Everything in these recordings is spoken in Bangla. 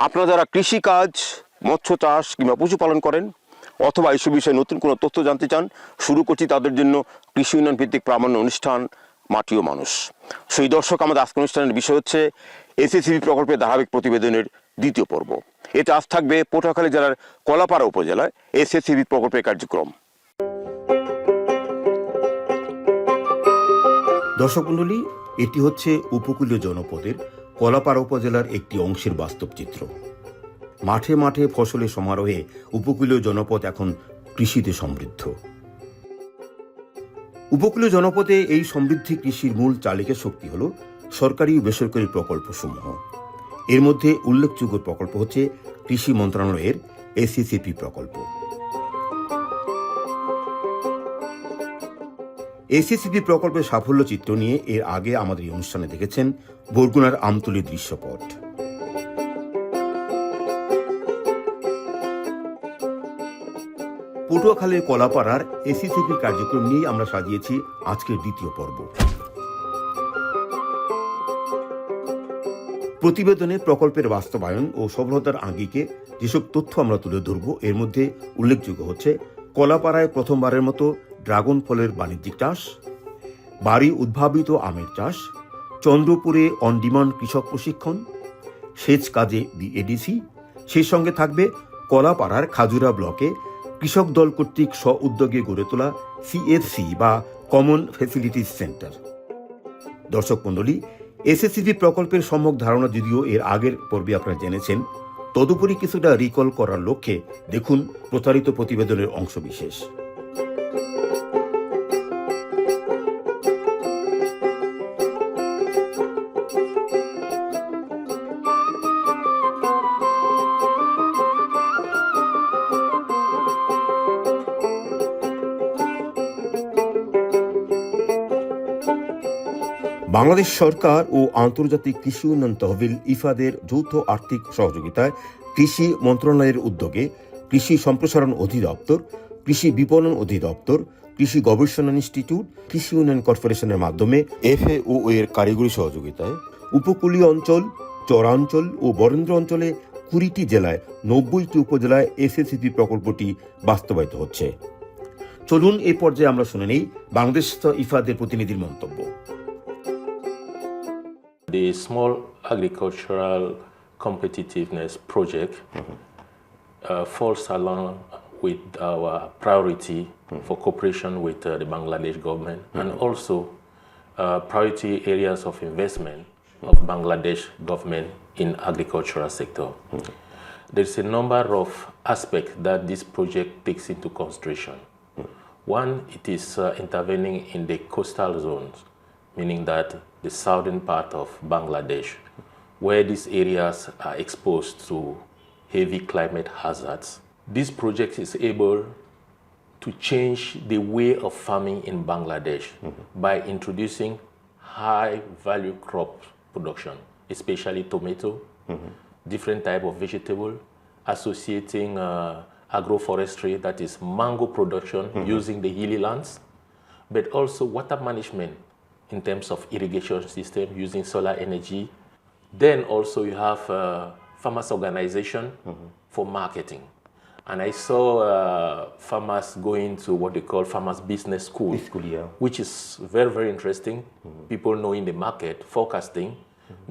আপনারা যারা কৃষিকাজ, মৎস্য চাষ কিংবা পশুপালন করেন অথবা এইসব বিষয়ে নতুন কোনো তথ্য জানতে চান, শুরু করছি তাদের জন্য কৃষি উন্নয়ন ভিত্তিক প্রামাণ্য অনুষ্ঠান মাটি ও মানুষ। সেই দর্শক, আমাদের আজকের অনুষ্ঠানের বিষয় হচ্ছে এসএসসিবি প্রকল্পের ধারাবাহিক প্রতিবেদনের দ্বিতীয় পর্ব। এতে আজ থাকবে পটুয়াখালী জেলার কলাপাড়া উপজেলায় এসএসসিবি প্রকল্পের কার্যক্রম। দর্শক মণ্ডলী, এটি হচ্ছে উপকূলীয় জনপদের কলাপাড়া উপজেলার একটি অংশের বাস্তব চিত্র। মাঠে মাঠে ফসলের সমারোহে উপকূলীয় জনপদ এখন কৃষিতে সমৃদ্ধ। উপকূলীয় জনপদে এই সমৃদ্ধি কৃষির মূল চালিকা শক্তি হল সরকারি ও বেসরকারি প্রকল্পসমূহ। এর মধ্যে উল্লেখযোগ্য প্রকল্প হচ্ছে কৃষি মন্ত্রণালয়ের এসএসসিপি প্রকল্প। এসএসসিপি প্রকল্পের সাফল্য চিত্র নিয়ে এর আগে আমাদের এই অনুষ্ঠানে দেখেছেন বরগুনার আমতলী দৃশ্যপট। পটুয়াখালীর কলাপাড়ার এসএসসিপি কার্যক্রম নিয়েই আমরা সাজিয়েছি আজকের দ্বিতীয় পর্ব। প্রতিবেদনে প্রকল্পের বাস্তবায়ন ও সফলতার আঙ্গিকে যেসব তথ্য আমরা তুলে ধরব, এর মধ্যে উল্লেখযোগ্য হচ্ছে কলাপাড়ায় প্রথমবারের মতো ড্রাগন ফলের বাণিজ্যিক চাষ, বাড়ি উদ্ভাবিত আমের চাষ, চন্দ্রপুরে অন ডিমান্ড কৃষক প্রশিক্ষণ, সেচ কাজে বিএডিসি। সেই সঙ্গে থাকবে কলাপাড়ার খাজুরা ব্লকে কৃষক দল কর্তৃক স্ব উদ্যোগে গড়ে তোলা সিএফসি বা কমন ফ্যাসিলিটিস সেন্টার। দর্শক মণ্ডলী, এসএসসিপি প্রকল্পের সম্যক ধারণা যদিও এর আগের পর্বে আপনারা জেনেছেন, তদুপরি কিছুটা রিকল করার লক্ষ্যে দেখুন প্রচারিত প্রতিবেদনের অংশবিশেষ। বাংলাদেশ সরকার ও আন্তর্জাতিক কৃষি উন্নয়ন তহবিল ইফাদের যৌথ আর্থিক সহযোগিতায় কৃষি মন্ত্রণালয়ের উদ্যোগে কৃষি সম্প্রসারণ অধিদপ্তর, কৃষি বিপণন অধিদপ্তর, কৃষি গবেষণা ইনস্টিটিউট, কৃষি উন্নয়ন কর্পোরেশনের মাধ্যমে এফএও এর কারিগরি সহযোগিতায় উপকূলীয় অঞ্চল, চরাঞ্চল ও বরেন্দ্র অঞ্চলে 20টি জেলায় 90টি উপজেলায় এসএসসিপি প্রকল্পটি বাস্তবায়িত হচ্ছে। চলুন এই পর্যায়ে আমরা শুনে নেই বাংলাদেশ ইফাদের প্রতিনিধির মন্তব্য। The Small Agricultural Competitiveness Project falls along with our priority for cooperation with the Bangladesh government and also priority areas of investment of Bangladesh government in agricultural sector. There's a number of aspects that this project takes into consideration. One, it is intervening in the coastal zones, meaning that the southern part of Bangladesh, where these areas are exposed to heavy climate hazards. This project is able to change the way of farming in Bangladesh by introducing high value crop production, especially tomato, different type of vegetable, associating agroforestry, that is mango production using the hilly lands, but also water management in terms of irrigation system using solar energy. Then also you have farmers organization for marketing. And I saw farmers going to what they call farmers business school, which is very, very interesting. People knowing the market, forecasting,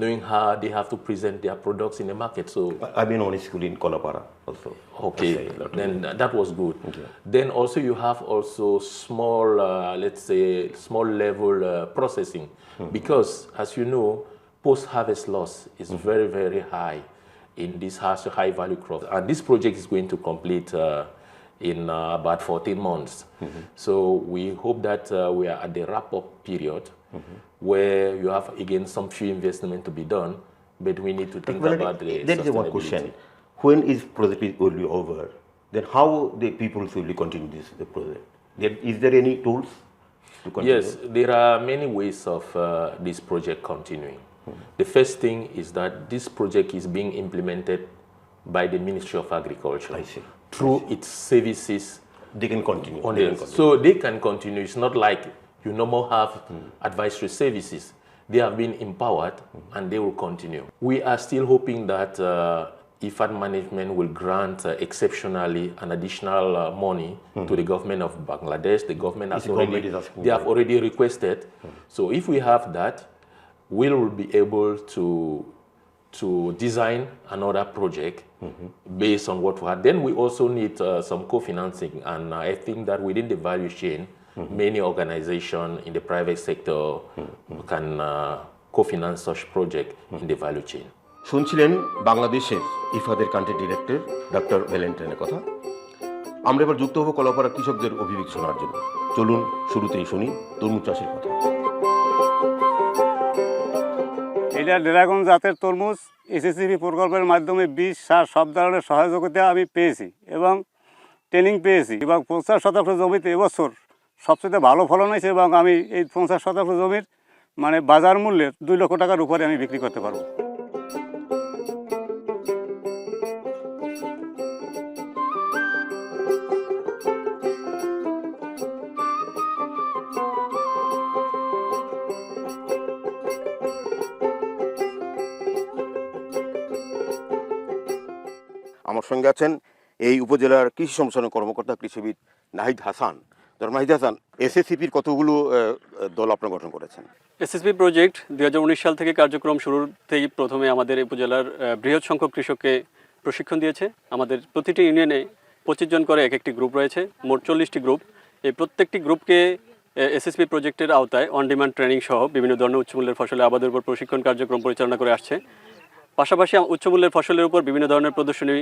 knowing how they have to present their products in the market. So I've been on a school in Kolapara also. Okay, then that was good. Okay. Then also you have also small, let's say, small level processing, because as you know, post-harvest loss is very, very high in this high value crop. And this project is going to complete in about 14 months. So we hope that we are at the wrap-up period where you have again some few investment to be done, but we need to think about the There is one question. When is project will be over, then how the people will continue this the project? Is there any tools to continue? Yes, there are many ways of this project continuing. The first thing is that this project is being implemented by the Ministry of Agriculture. I see. Through its services. They can continue. So they can continue. It's not like you no more have advisory services. They have been empowered and they will continue. We are still hoping that IFAD management will grant exceptionally an additional money to the government of Bangladesh. The government has they have already requested. So if we have that, we will be able to design another project based on what we had. Then we also need some co-financing, and I think that within the value chain, many organizations in the private sector can co-finance such project in the value chain. শুনছিলেন বাংলাদেশের ইফাদের কান্ট্রি ডিরেক্টর ডক্টর ভ্যালেন্টাইনের কথা। আমরা এবার যুক্ত হব কলাপাড়া কৃষকদের অভিযোগ শোনার জন্য। চলুন শুরুতেই শুনি তরমুজ চাষের কথা। এটা ড্রাগন জাতের তরমুজ এসএসসিবি প্রকল্পের মাধ্যমে বীজ, সার সব ধরনের সহযোগিতা আমি পেয়েছি এবং ট্রেনিং পেয়েছি, এবং 50% জমিতে এবছর সবচেয়ে ভালো ফলন হয়েছে, এবং আমি এই 50% জমির মানে বাজার মূল্যের 2 লক্ষ টাকার উপরে আমি বিক্রি করতে পারবো। আমার সঙ্গে আছেন এই উপজেলার কৃষি সম্প্রসারণ কর্মকর্তা কৃষিবিদ নাহিদ হাসান। নাহিদ হাসান, এসএসসিপির কতগুলো দল আপনারা গঠন করেছেন? এসএসপি প্রজেক্ট 2019 সাল থেকে কার্যক্রম শুরুর থেকেই প্রথমে আমাদের এই উপজেলার বৃহৎ সংখ্যক কৃষককে প্রশিক্ষণ দিয়েছে। আমাদের প্রতিটি ইউনিয়নে 25 জন করে এক একটি গ্রুপ রয়েছে, মোট 40টি গ্রুপ। এই প্রত্যেকটি গ্রুপকে এসএসপি প্রজেক্টের আওতায় অন ডিমান্ড ট্রেনিং সহ বিভিন্ন ধরনের উচ্চমূল্যের ফসলে আবাদের উপর প্রশিক্ষণ কার্যক্রম পরিচালনা করে আসছে। পাশাপাশি উচ্চমূল্যের ফসলের উপর বিভিন্ন ধরনের প্রদর্শনী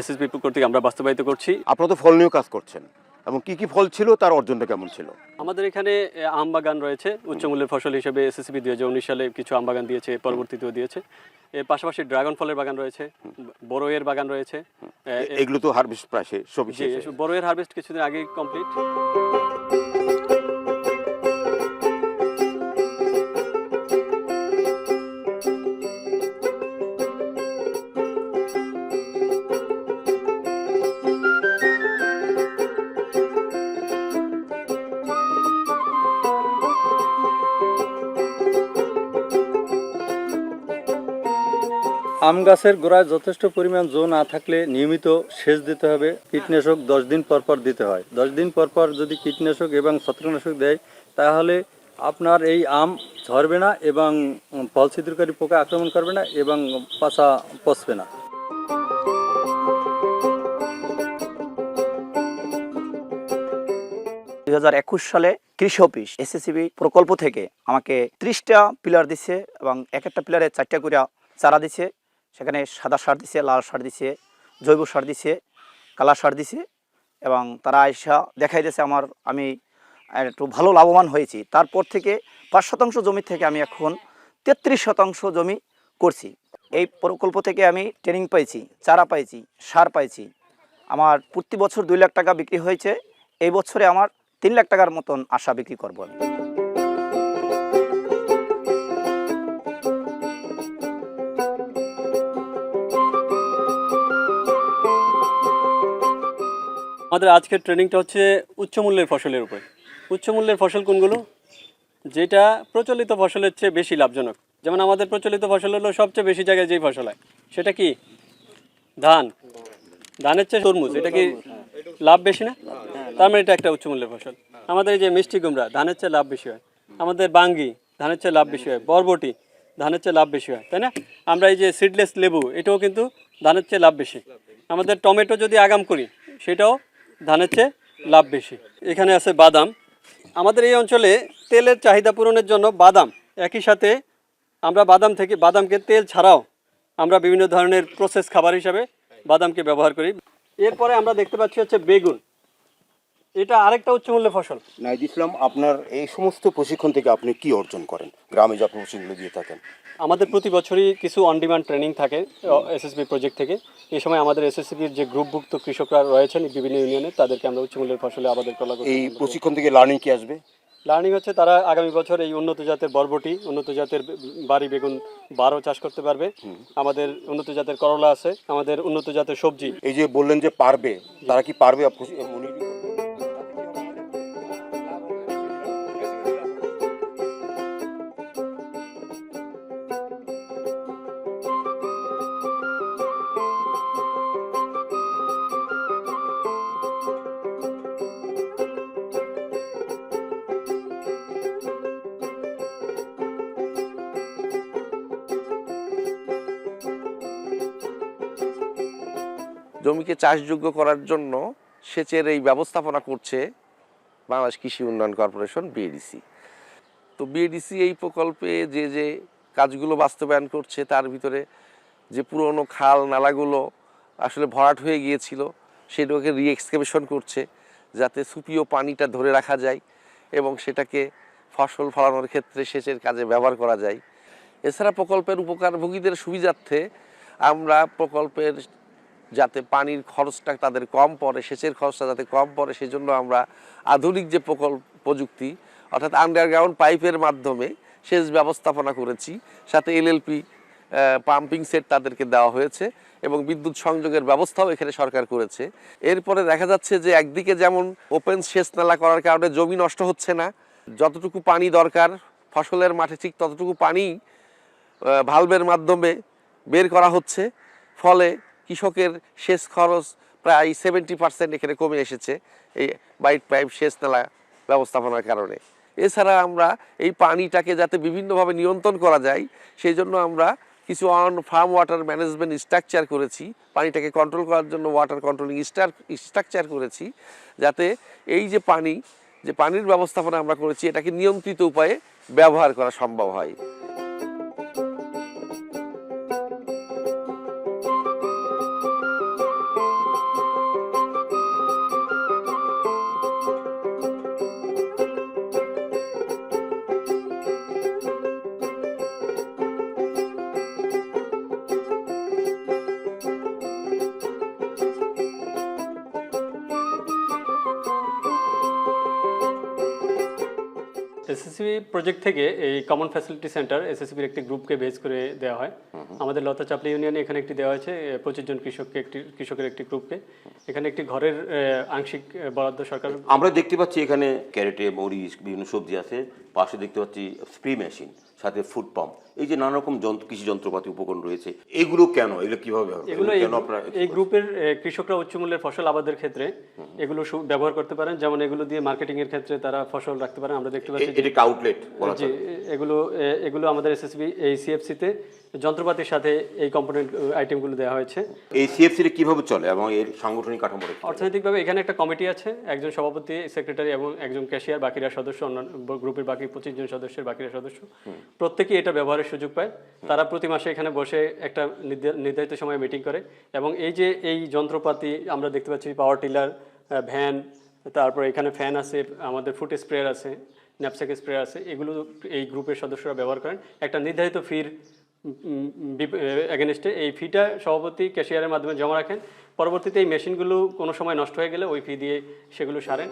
এসএসপি কর্তৃক আমরা বাস্তবায়িত করছি। আপনারা তো ফল নিয়েও কাজ করছেন, এবং কি কি ফল ছিল, তার অর্জনটা কেমন ছিল? আমাদের এখানে আম বাগান রয়েছে, উচ্চমূল্যের ফসল হিসেবে এসএসসিবি 2019 সালে কিছু আম বাগান দিয়েছে, পরবর্তীতেও দিয়েছে। এর পাশাপাশি ড্রাগন ফলের বাগান রয়েছে, বড়ইয়ের বাগান রয়েছে। এগুলো তো হারভেস্ট প্রায় সবই শেষ। বড়ইয়ের হারভেস্ট কিছুদিন আগেই কমপ্লিট। আম গাছের গোড়ায় যথেষ্ট পরিমাণ জো না থাকলে নিয়মিত সেচ দিতে হবে। কীটনাশক 10 দিন পর পর দিতে হয়। 10 দিন পর পর যদি কীটনাশক এবং ছত্রাকনাশক দেয়, তাহলে আপনার এই আম ঝরবে না এবং ফল ছিদ্রকারী পোকা আক্রমণ করবে না এবং পাতা পচবে না। সালে কৃষি অফিস এসএসসিবি প্রকল্প থেকে আমাকে 30টা পিলার দিছে, এবং এক একটা পিলারে 4টা করে চারা দিছে। সেখানে সাদা সার দিছে, লাল সার দিছে, জৈব সার দিছে, কালা সার দিছে, এবং তারা আইসা দেখাই দিয়েছে আমি একটু ভালো লাভবান হয়েছি। তারপর থেকে 5% জমি থেকে আমি এখন 33% জমি করছি। এই প্রকল্প থেকে আমি ট্রেনিং পাইছি, চারা পাইছি, সার পাইছি। আমার প্রতি বছর 2 লাখ টাকা বিক্রি হয়েছে। এই বছরে আমার 3 লাখ টাকার মতন আশা বিক্রি করবো আমি। আমাদের আজকের ট্রেনিংটা হচ্ছে উচ্চমূল্যের ফসলের উপরে। উচ্চমূল্যের ফসল কোনগুলো? যেটা প্রচলিত ফসলের চেয়ে বেশি লাভজনক। যেমন আমাদের প্রচলিত ফসল হলো সবচেয়ে বেশি জায়গায় যেই ফসল হয়, সেটা কি? ধান। ধানের চেয়ে তরমুজ, এটা কি লাভ বেশি না? তার মানে এটা একটা উচ্চমূল্যের ফসল। আমাদের এই যে মিষ্টি কুমড়া, ধানের চেয়ে লাভ বেশি হয়। আমাদের বাঙ্গি, ধানের চেয়ে লাভ বেশি হয়। বরবটি, ধানের চেয়ে লাভ বেশি হয়, তাই না? আমরা এই যে সিডলেস লেবু, এটাও কিন্তু ধানের চেয়ে লাভ বেশি। আমাদের টমেটো যদি আগাম করি, সেটাও ধানের চেয়ে লাভ বেশি। এখানে আছে বাদাম। আমাদের এই অঞ্চলে তেলের চাহিদা পূরণের জন্য বাদাম, একই সাথে আমরা বাদামকে তেল ছাড়াও আমরা বিভিন্ন ধরনের প্রসেস খাবার হিসাবে বাদামকে ব্যবহার করি। এরপরে আমরা দেখতে পাচ্ছি হচ্ছে বেগুন। এটা আরেকটা উচ্চমূল্যের ফসল। নাহিদ ইসলাম, আপনার এই সমস্ত প্রশিক্ষণ থেকে আপনি কি অর্জন করেন গ্রামে যা প্রশিক্ষণ দিয়ে থাকেন? আমাদের প্রতি বছরই কিছু অন ডিমান্ড ট্রেনিং থাকে এসএসবি প্রজেক্ট থেকে। এই সময় আমাদের এসএসসিবির যে গ্রুপভুক্ত কৃষকরা রয়েছেন বিভিন্ন ইউনিয়নে, তাদেরকে আমরা উচ্চমূল্যের ফসলে আবাদের কলা করতে। এই প্রশিক্ষণ থেকে লার্নিং কি আসবে? লার্নিং হচ্ছে তারা আগামী বছর এই উন্নত জাতের বরবটি, উন্নত জাতের বাড়ি বেগুন 12 চাষ করতে পারবে। আমাদের উন্নত জাতের করলা আছে, আমাদের উন্নত জাতের সবজি। এই যে বললেন যে পারবে, তারা কি পারবে? জমিকে চাষযোগ্য করার জন্য সেচের এই ব্যবস্থাপনা করছে বাংলাদেশ কৃষি উন্নয়ন কর্পোরেশন বিএডিসি। তো বিএডিসি এই প্রকল্পে যে যে কাজগুলো বাস্তবায়ন করছে তার ভিতরে যে পুরনো খাল নালাগুলো আসলে ভরাট হয়ে গিয়েছিল সেটাকে রিএক্সকেভেশন করছে যাতে সুপীয় পানিটা ধরে রাখা যায় এবং সেটাকে ফসল ফলানোর ক্ষেত্রে সেচের কাজে ব্যবহার করা যায়। এছাড়া প্রকল্পের উপকারভোগীদের সুবিধার্থে আমরা প্রকল্পের যাতে পানির খরচটা তাদের কম পড়ে, সেচের খরচটা যাতে কম পড়ে সেজন্য আমরা আধুনিক যে প্রযুক্তি অর্থাৎ আন্ডারগ্রাউন্ড পাইপের মাধ্যমে সেচ ব্যবস্থাপনা করেছি। সাথে এলএলপি পাম্পিং সেট তাদেরকে দেওয়া হয়েছে এবং বিদ্যুৎ সংযোগের ব্যবস্থাও এখানে সরকার করেছে। এরপরে দেখা যাচ্ছে যে একদিকে যেমন ওপেন সেচ নালা করার কারণে জমি নষ্ট হচ্ছে না, যতটুকু পানি দরকার ফসলের মাঠে ঠিক ততটুকু পানি ভালভের মাধ্যমে বের করা হচ্ছে, ফলে কৃষকের সেচ খরচ প্রায় 70% এখানে কমে এসেছে এই বাইট পাইপ সেচ নালা ব্যবস্থাপনার কারণে। এছাড়া আমরা এই পানিটাকে যাতে বিভিন্নভাবে নিয়ন্ত্রণ করা যায় সেই জন্য আমরা কিছু on farm water management structure করেছি, পানিটাকে কন্ট্রোল করার জন্য ওয়াটার কন্ট্রোলিং স্ট্রাকচার করেছি, যাতে এই যে পানির ব্যবস্থাপনা আমরা করেছি এটাকে নিয়ন্ত্রিত উপায়ে ব্যবহার করা সম্ভব হয়। এসএসসি প্রজেক্ট থেকে এই কমন ফ্যাসিলিটি সেন্টার এসএসসির একটি গ্রুপকে বেস করে দেওয়া হয়। আমাদের লতা চাপলি ইউনিয়নে এখানে একটি দেওয়া হয়েছে 25 জন কৃষকের একটি গ্রুপকে। এখানে একটি ঘরের আংশিক বরাদ্দ সরকার। আমরা দেখতে পাচ্ছি এখানে ক্যারেটে মরিচ বিভিন্ন সবজি আছে, পাশে দেখতে পাচ্ছি স্প্রে মেশিন, সাথে ফুড পাম্প, এই যে নানা রকম কৃষি যন্ত্রপাতি উপকরণ রয়েছে, এগুলো কেন, এগুলো কিভাবে এগুলো এই গ্রুপের কৃষকরা উচ্চ মূল্যের ফসল আবাদের ক্ষেত্রে এগুলো ব্যবহার করতে পারেন, যেমন এগুলো দিয়ে মার্কেটিং এর ক্ষেত্রে তারা ফসল রাখতে পারেন। আমরা দেখতে পাচ্ছি এটা আউটলেট বলা যায়। এগুলো আমাদের এসএসবি এই সিএফসি তে যন্ত্রপাতির সাথে এই কম্পোনেন্ট আইটেমগুলো দেওয়া হয়েছে। এই সিএফসি তে কিভাবে চলে এবং এর সাংগঠনিক কাঠামো? অর্থনৈতিকভাবে এখানে একটা কমিটি আছে, একজন সভাপতি, সেক্রেটারি এবং একজন ক্যাশিয়ার, বাকিরা সদস্য, অন্যান্য গ্রুপের বাকি 25 জন সদস্যের বাকিরা সদস্য। প্রত্যেকেই এটা ব্যবহারের সুযোগ পায়। তারা প্রতি মাসে এখানে বসে একটা নির্ধারিত সময় মিটিং করে এবং এই যন্ত্রপাতি আমরা দেখতে পাচ্ছি, পাওয়ার টিলার, ভ্যান, তারপর এখানে ফ্যান আছে, আমাদের ফুট স্প্রেয়ার আছে, ন্যাপস্যাক স্প্রেয়ার আছে, এগুলো এই গ্রুপের সদস্যরা ব্যবহার করেন একটা নির্ধারিত ফির এগেনস্টে। এই ফিটা সভাপতি ক্যাশিয়ারের মাধ্যমে জমা রাখেন। পরবর্তীতে এই মেশিনগুলো কোনো সময় নষ্ট হয়ে গেলে ওই ফি দিয়ে সেগুলো সারেন।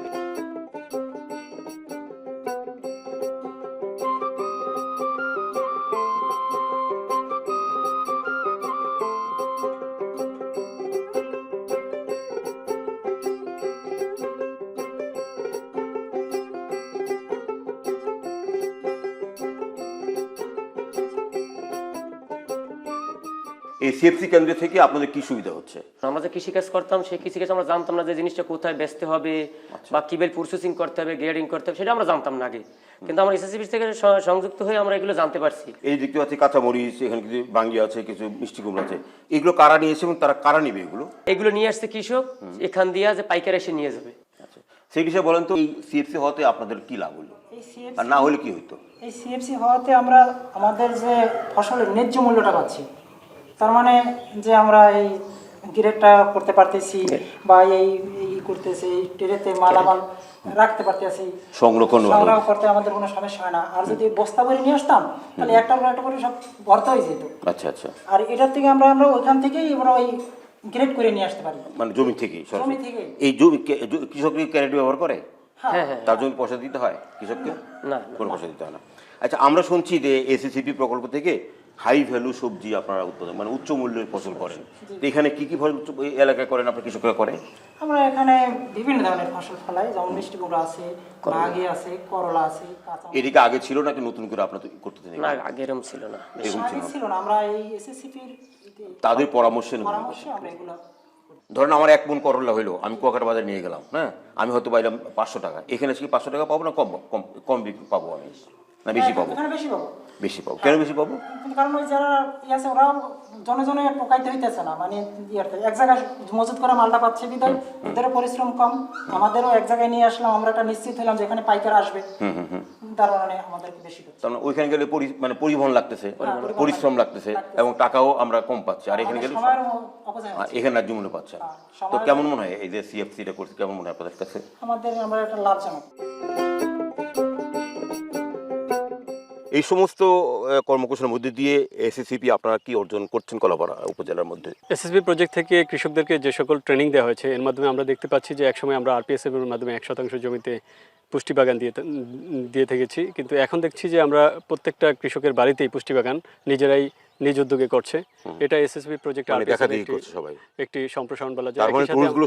এই সিএফসি কেন্দ্র থেকে আপনাদের কি সুবিধা হচ্ছে? আমরা যে কৃষিকাজ করতাম সেই কৃষিকাজ আমরা জানতাম না যে জিনিসটা কোথায় বেচতে হবে বা কিভাবে প্রসেসিং করতে হবে, গ্রেডিং করতে হবে, সেটা আমরা জানতাম না আগে। কিন্তু আমরা এসএসসি থেকে সংযুক্ত হয়ে আমরা এগুলো জানতে পারছি। এই দেখতে পাচ্ছি কাঁচা মরিচ, এখানে কিছু বাঙ্গি আছে, কিছু মিষ্টি কুমড়া আছে, এগুলো কারা নিয়ে এসে এবং তারা কারা নিবে এগুলো নিয়ে আসছে কৃষক, এখান দিয়ে যে পাইকার এসে নিয়ে যাবে। আচ্ছা, সেই বিষয়ে বলেন তো, এই সিএফসি হওয়াতে আপনাদের কি লাভ হলো আর না হলে কি হইতো? এই সিএফসি হওয়াতে আমরা আমাদের যে ফসলের ন্যায্য মূল্যটা পাচ্ছি, তার মানে যে আমরা এই গ্রেডটা করতে পারতেছি বা এই করতেছি, এই ট্রেতে মালামাল রাখতে পারতেছি, সংগ্রহ করতে আমাদের কোনো সমস্যা হয় না। আর যদি বস্তা করে নিয়ে আসতাম তাহলে একটা করে সব ভর্তা হয়ে যেত। আচ্ছা আচ্ছা। আর এটার থেকে আমরা ওইখান থেকেই আমরা ওই গ্রেড করে নিয়ে আসতে পারি, মানে জমি থেকেই। জমি থেকে। এই জমি কৃষক ক্যারেট ব্যবহার করে? হ্যাঁ। তার জন্য পয়সা দিতে হয় কৃষককে? না, কোনো পয়সা দিতে হয় না। আচ্ছা, আমরা শুনছি যে এসএসসিপি প্রকল্প থেকে হাই ভ্যালু সবজি আপনারা উৎপাদন, মানে উচ্চ মূল্যের ফসল করেন। তো এখানে কি কি ফসল এলাকায় করেন আপনার কৃষকরা করে? আমরা এখানে বিভিন্ন ধরনের ফসল ফলাই, যেমন মিষ্টি কুমড়া আছে, বাগি আছে, করলা আছে, কাঁচা। এদিকে আগে ছিল নাকি নতুন করে আপনারা করতেছেন? না, আগে এরকম ছিল না। ছিল না। আমরা এই এসএসসিপির তাদের পরামর্শে আমরা এগুলো। ধরেন আমার 1 মণ করলা হইলো, আমি কুয়াকাটা বাজারে নিয়ে গেলাম, হ্যাঁ, আমি হয়তো পাইলাম 500 টাকা। এখানে কি 500 টাকা পাবো না কম বিক্রি পাবো আমি? না বেশি পাবো? এখানে বেশি পাবো। বেশি পাবো, কেন বেশি পাবো? কিন্তু কারণ ওই যারা আছে ওরাও জনে জনে টোকাইতে হইতেছে না, মানে ইয়াতে এক জায়গায় মজুত করা মালটা পাচ্ছে বিধায় ওদেরও পরিশ্রম কম, আমাদেরও এক জায়গায় নিয়ে আসলাম, আমরা একটা নিশ্চিত হলাম যে এখানে পাইকার আসবে, তার কারণে আমাদেরকে বেশি করছে। তার মানে ওইখানে গেলে মানে পরিবহন লাগতেছে, পরিশ্রম লাগতেছে এবং টাকাও আমরা কম পাচ্ছি, আর এখানে গেলে সময়ের অপচয় হচ্ছে। এখানে ন্যায্য মূল্য পাচ্ছে না। তো কেমন মনে হয় এই যে সিএফসিটা করছে, কেমন মনে হয় আপনাদের কাছে? আমরা একটা লাভজনক। এই সমস্ত কর্মকৌশলের মধ্যে দিয়ে এসএসসিপি আপনারা কি অর্জন করছেন কলাপাড়া উপজেলার মধ্যে? এসএসবি প্রজেক্ট থেকে কৃষকদেরকে যে সকল ট্রেনিং দেওয়া হয়েছে এর মাধ্যমে আমরা দেখতে পাচ্ছি যে একসময় আমরা আরপিএসএফ এর মাধ্যমে 1% জমিতে পুষ্টি বাগান দিয়ে থেকেছি, কিন্তু এখন দেখছি যে আমরা প্রত্যেকটা কৃষকের বাড়িতেই পুষ্টি বাগান নিজেরাই নিজ উদ্যোগে করছে। এটা এসএসবি প্রজেক্ট একটি সম্প্রসারণ বলা যায়।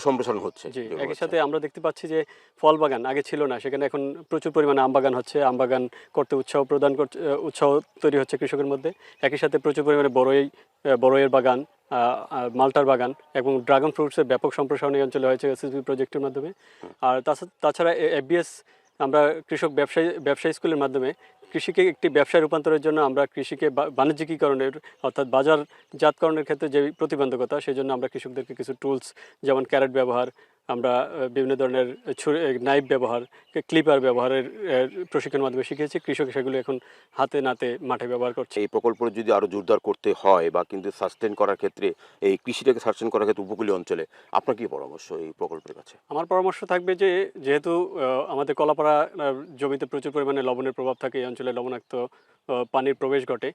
সম্প্রসারণ হচ্ছে। জি, একই সাথে আমরা দেখতে পাচ্ছি যে ফল বাগান আগে ছিল না, সেখানে এখন প্রচুর পরিমাণে আম বাগান হচ্ছে, আম বাগান করতে উৎসাহ তৈরি হচ্ছে কৃষকের মধ্যে। একই সাথে প্রচুর পরিমাণে বড়ইয়ের বাগান, মাল্টার বাগান এবং ড্রাগন ফ্রুটসের ব্যাপক সম্প্রসারণ এই অঞ্চলে হয়েছে এসএসবি প্রজেক্টের মাধ্যমে। আর তাছাড়া এফবিএস আমরা কৃষক ব্যবসায়ী স্কুলের মাধ্যমে কৃষিকে একটি ব্যবসায় রূপান্তরের জন্য আমরা কৃষিকে বাণিজ্যিকীকরণের অর্থাৎ বাজারজাতকরণের ক্ষেত্রে যে প্রতিবন্ধকতা, সেই জন্য আমরা কৃষকদেরকে কিছু টুলস যেমন ক্যারেট ব্যবহার, আমরা বিভিন্ন ধরনের নাইফ ব্যবহার, ক্লিপার ব্যবহারের প্রশিক্ষণের মাধ্যমে শিখিয়েছি। কৃষক সেগুলো এখন হাতে নাতে মাঠে ব্যবহার করছে। এই প্রকল্প যদি আরো জোরদার করতে হয় বা কিন্তু সাস্টেন করার ক্ষেত্রে, এই কৃষিটাকে সাস্টেন করার ক্ষেত্রে উপকূলীয় অঞ্চলে আপনার কি পরামর্শ এই প্রকল্পের কাছে? আমার পরামর্শ থাকবে যে যেহেতু আমাদের কলাপাড়া জমিতে প্রচুর পরিমাণে লবণের প্রভাব থাকে, এই অঞ্চলে লবণাক্ত পানির প্রবেশ ঘটে,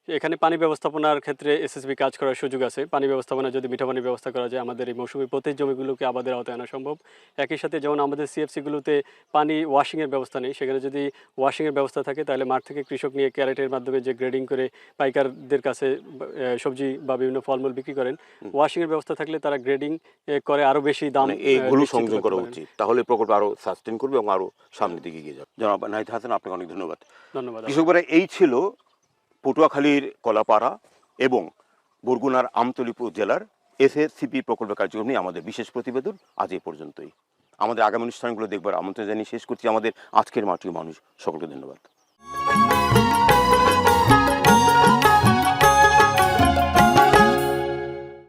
এখানে পানি ব্যবস্থাপনার ক্ষেত্রে এসএসবি কাজ করার সুযোগ আছে। পানি ব্যবস্থাপনা যদি মিঠা পানির ব্যবস্থা করা যায়, আমাদের এই মৌসুমি প্রতি জমিগুলোকে আবাদের আওতায় আনা সম্ভব। একই সাথে যেমন আমাদের সিএফসিগুলোতে পানি ওয়াশিংয়ের ব্যবস্থা নেই, সেখানে যদি ওয়াশিংয়ের ব্যবস্থা থাকে তাহলে মাঠ থেকে কৃষক নিয়ে ক্যারেটের মাধ্যমে যে গ্রেডিং করে পাইকারদের কাছে সবজি বা বিভিন্ন ফলমূল বিক্রি করেন, ওয়াশিংয়ের ব্যবস্থা থাকলে তারা গ্রেডিং করে আরও বেশি দাম এইগুলো সংযোগ করা উচিত, তাহলে প্রকল্প আরও সাস্টেন করবে এবং আরও সামনের দিকে এগিয়ে যাবে। জনাব নাহিদ হাসান, আপনাকে অনেক ধন্যবাদ। কৃষকরা এই ছিল পটুয়াখালীর কলাপাড়া এবং বরগুনার আমতলী উপজেলার এসএসসিপি প্রকল্প কার্যক্রম নিয়ে আমাদের বিশেষ প্রতিবেদন আজ এই পর্যন্তই। আমাদের আগামী অনুষ্ঠানগুলো দেখবার আমন্ত্রণ জানিয়ে শেষ করছি আমাদের আজকের মাটির মানুষ। সকলকে ধন্যবাদ।